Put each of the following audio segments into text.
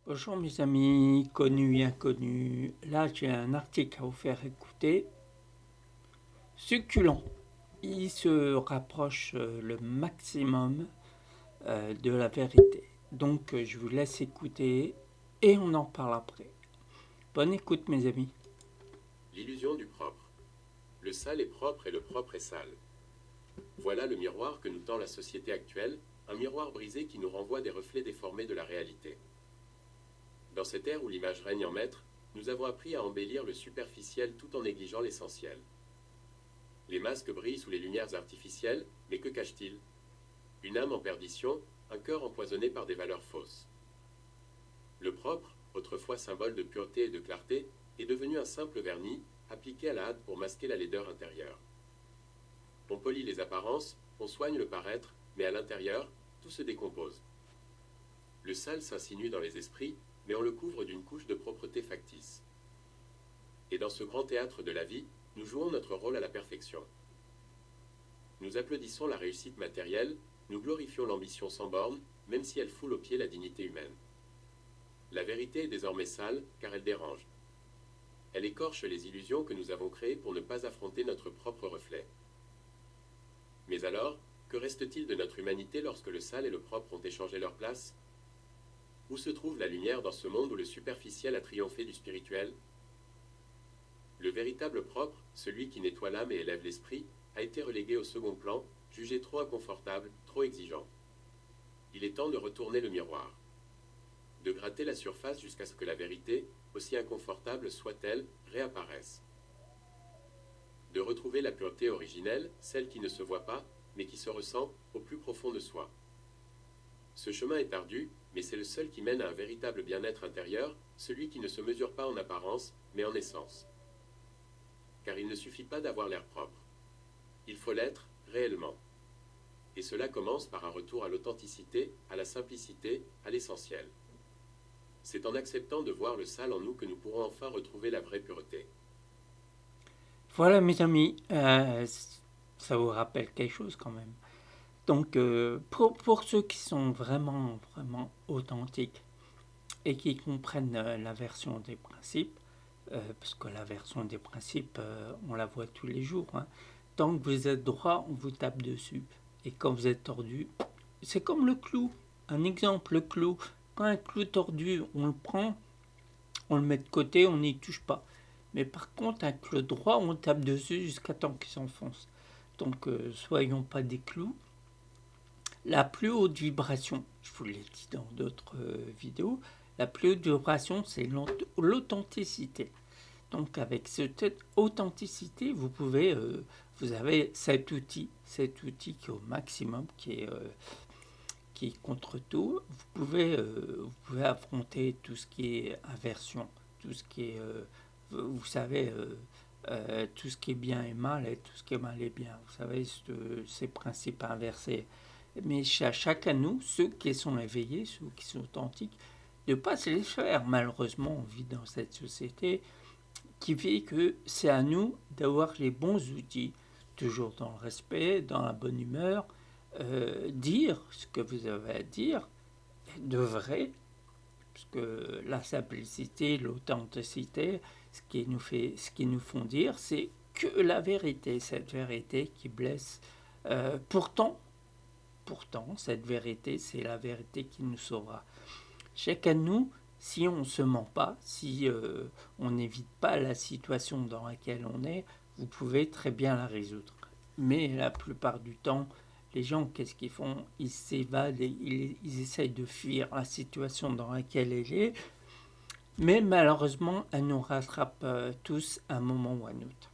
Bonjour mes amis, connus et inconnus. Là, j'ai un article à vous faire écouter. Succulent. Il se rapproche le maximum de la vérité. Donc, je vous laisse écouter et on en parle après. Bonne écoute mes amis. L'illusion du propre. Le sale est propre et le propre est sale. Voilà le miroir que nous tend la société actuelle, un miroir brisé qui nous renvoie des reflets déformés de la réalité. Dans cette ère où l'image règne en maître, nous avons appris à embellir le superficiel tout en négligeant l'essentiel. Les masques brillent sous les lumières artificielles, mais que cachent-ils? Une âme en perdition, un cœur empoisonné par des valeurs fausses. Le propre, autrefois symbole de pureté et de clarté, est devenu un simple vernis, appliqué à la hâte pour masquer la laideur intérieure. On polit les apparences, on soigne le paraître, mais à l'intérieur, tout se décompose. Le sale s'insinue dans les esprits, mais on le couvre d'une couche de propreté factice. Et dans ce grand théâtre de la vie, nous jouons notre rôle à la perfection. Nous applaudissons la réussite matérielle, nous glorifions l'ambition sans borne, même si elle foule aux pieds la dignité humaine. La vérité est désormais sale, car elle dérange. Elle écorche les illusions que nous avons créées pour ne pas affronter notre propre reflet. Mais alors, que reste-t-il de notre humanité lorsque le sale et le propre ont échangé leur place? Où se trouve la lumière dans ce monde où le superficiel a triomphé du spirituel? Le véritable propre, celui qui nettoie l'âme et élève l'esprit, a été relégué au second plan, jugé trop inconfortable, trop exigeant. Il est temps de retourner le miroir, de gratter la surface jusqu'à ce que la vérité, aussi inconfortable soit-elle, réapparaisse. De retrouver la pureté originelle, celle qui ne se voit pas, mais qui se ressent au plus profond de soi. Ce chemin est ardu, mais c'est le seul qui mène à un véritable bien-être intérieur, celui qui ne se mesure pas en apparence, mais en essence. Car il ne suffit pas d'avoir l'air propre. Il faut l'être réellement. Et cela commence par un retour à l'authenticité, à la simplicité, à l'essentiel. C'est en acceptant de voir le sale en nous que nous pourrons enfin retrouver la vraie pureté. Voilà mes amis, ça vous rappelle quelque chose quand même. Donc, pour ceux qui sont vraiment authentiques et qui comprennent la version des principes, parce que la version des principes, on la voit tous les jours. Hein. Tant que vous êtes droit, on vous tape dessus. Et quand vous êtes tordu, c'est comme le clou. Un exemple, le clou. Quand un clou tordu, on le prend, on le met de côté, on n'y touche pas. Mais par contre, un clou droit, on tape dessus jusqu'à temps qu'il s'enfonce. Donc, soyons pas des clous. La plus haute vibration, je vous l'ai dit dans d'autres vidéos, la plus haute vibration, c'est l'authenticité. Donc avec cette authenticité, vous avez cet outil qui est au maximum, qui est contre tout. Vous pouvez affronter tout ce qui est aversion, tout ce qui est, vous savez, tout ce qui est bien et mal et tout ce qui est mal et bien. Vous savez, ces principes inversés. Mais à chacun de nous, ceux qui sont éveillés, ceux qui sont authentiques, de ne pas se les faire. Malheureusement, on vit dans cette société qui fait que c'est à nous d'avoir les bons outils, toujours dans le respect, dans la bonne humeur, dire ce que vous avez à dire, de vrai, parce que la simplicité, l'authenticité, ce qui nous font dire, c'est que la vérité, cette vérité qui blesse. Pourtant, cette vérité, c'est la vérité qui nous sauvera. Chacun de nous, si on ne se ment pas, si on n'évite pas la situation dans laquelle on est, vous pouvez très bien la résoudre. Mais la plupart du temps, les gens, qu'est-ce qu'ils font? Ils s'évadent et ils essayent de fuir la situation dans laquelle elle est. Mais malheureusement, elle nous rattrape tous à un moment ou à un autre.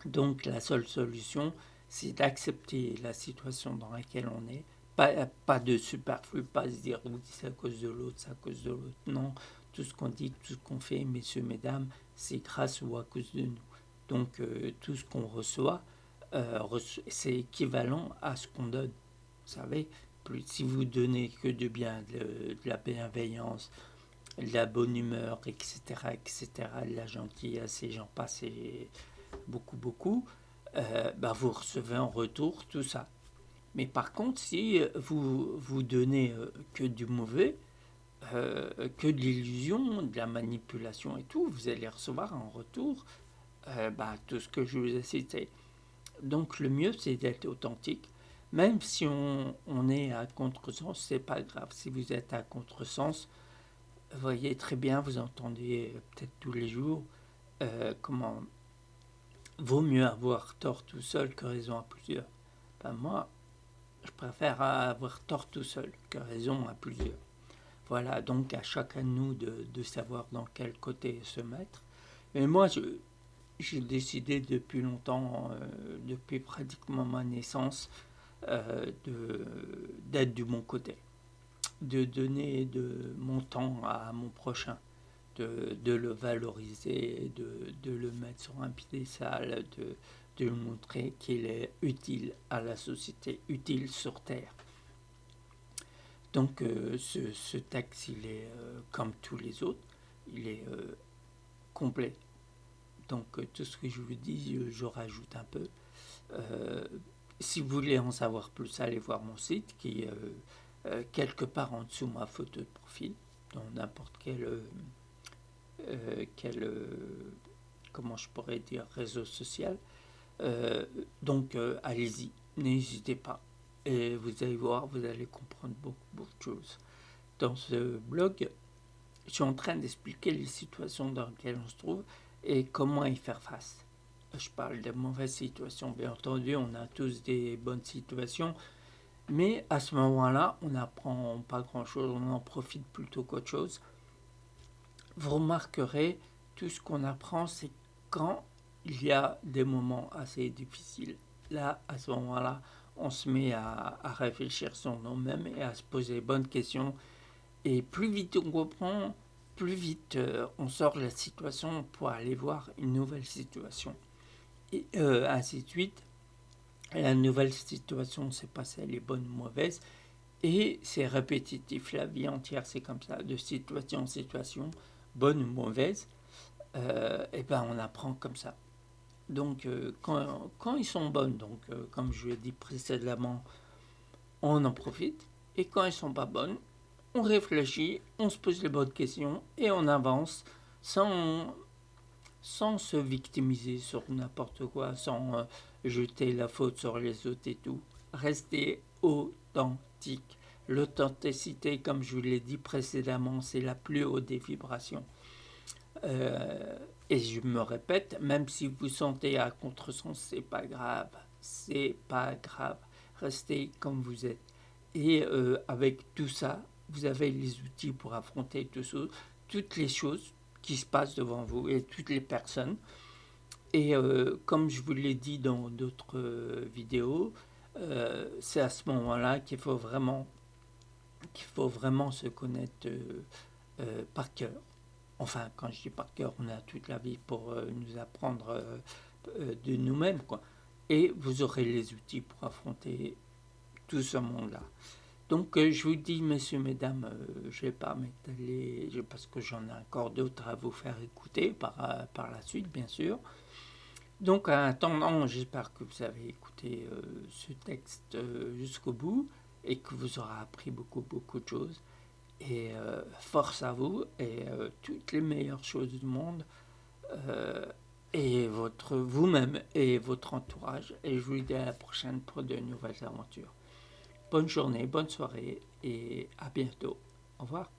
Donc la seule solution, c'est d'accepter la situation dans laquelle on est. Pas de superflu, pas se dire oui, c'est à cause de l'autre, c'est à cause de l'autre. Non, tout ce qu'on dit, tout ce qu'on fait, messieurs, mesdames, c'est grâce ou à cause de nous. Donc tout ce qu'on reçoit, c'est équivalent à ce qu'on donne. Vous savez, si vous donnez que de bien, de la bienveillance, de la bonne humeur, etc., de la gentillesse et j'en passe et beaucoup, bah vous recevez en retour tout ça. Mais par contre, si vous donnez que du mauvais, que de l'illusion, de la manipulation et tout. Vous allez recevoir en retour tout ce que je vous ai cité. Donc le mieux, c'est d'être authentique. Même si on est à contresens, c'est pas grave. Si vous êtes à contresens, vous voyez très bien, vous entendez peut-être tous les jours comment vaut mieux avoir tort tout seul que raison à plusieurs. Moi, je préfère avoir tort tout seul que raison à plusieurs. Voilà, donc à chacun de nous de savoir dans quel côté se mettre. Et moi, j'ai décidé depuis longtemps, depuis pratiquement ma naissance, d'être du bon côté, de donner de mon temps à mon prochain, de le valoriser, de le mettre sur un piédestal, de lui montrer qu'il est utile à la société, utile sur Terre. Donc ce texte, il est comme tous les autres, il est complet. Donc tout ce que je vous dis, je rajoute un peu. Si vous voulez en savoir plus, allez voir mon site qui est quelque part en dessous ma photo de profil, dans n'importe quel comment je pourrais dire, réseau social. Donc allez-y, n'hésitez pas. Et vous allez voir, vous allez comprendre beaucoup de choses. Dans ce blog, je suis en train d'expliquer les situations dans lesquelles on se trouve et comment y faire face. Je parle de mauvaises situations, bien entendu, on a tous des bonnes situations, mais à ce moment-là, on n'apprend pas grand-chose, on en profite plutôt qu'autre chose. Vous remarquerez, tout ce qu'on apprend, c'est quand il y a des moments assez difficiles. Là, à ce moment-là, on se met à réfléchir sur nous-mêmes et à se poser les bonnes questions. Et plus vite on comprend, plus vite on sort de la situation pour aller voir une nouvelle situation. Et ainsi de suite. La nouvelle situation s'est passée, elle est bonne ou mauvaise. Et c'est répétitif. La vie entière, c'est comme ça, de situation en situation, bonne ou mauvaise. Et ben on apprend comme ça. Donc quand ils sont bonnes, donc comme je l'ai dit précédemment, on en profite. Et quand elles sont pas bonnes, on réfléchit, on se pose les bonnes questions et on avance sans se victimiser sur n'importe quoi, sans jeter la faute sur les autres et tout. Rester authentique. L'authenticité, comme je vous l'ai dit précédemment, c'est la plus haute des vibrations. Et je me répète, même si vous sentez à contresens, c'est pas grave. C'est pas grave. Restez comme vous êtes. Et avec tout ça, vous avez les outils pour affronter toutes les choses qui se passent devant vous et toutes les personnes. Et comme je vous l'ai dit dans d'autres vidéos, c'est à ce moment-là qu'il faut vraiment se connaître par cœur. Enfin, quand je dis par cœur, on a toute la vie pour nous apprendre de nous-mêmes, quoi. Et vous aurez les outils pour affronter tout ce monde-là. Donc je vous dis, messieurs, mesdames, je ne vais pas m'étaler parce que j'en ai encore d'autres à vous faire écouter par la suite, bien sûr. Donc en attendant, j'espère que vous avez écouté ce texte jusqu'au bout et que vous aurez appris beaucoup de choses. Et force à vous et toutes les meilleures choses du monde et vous-même et votre entourage. Et je vous dis à la prochaine pour de nouvelles aventures. Bonne journée, bonne soirée et à bientôt. Au revoir.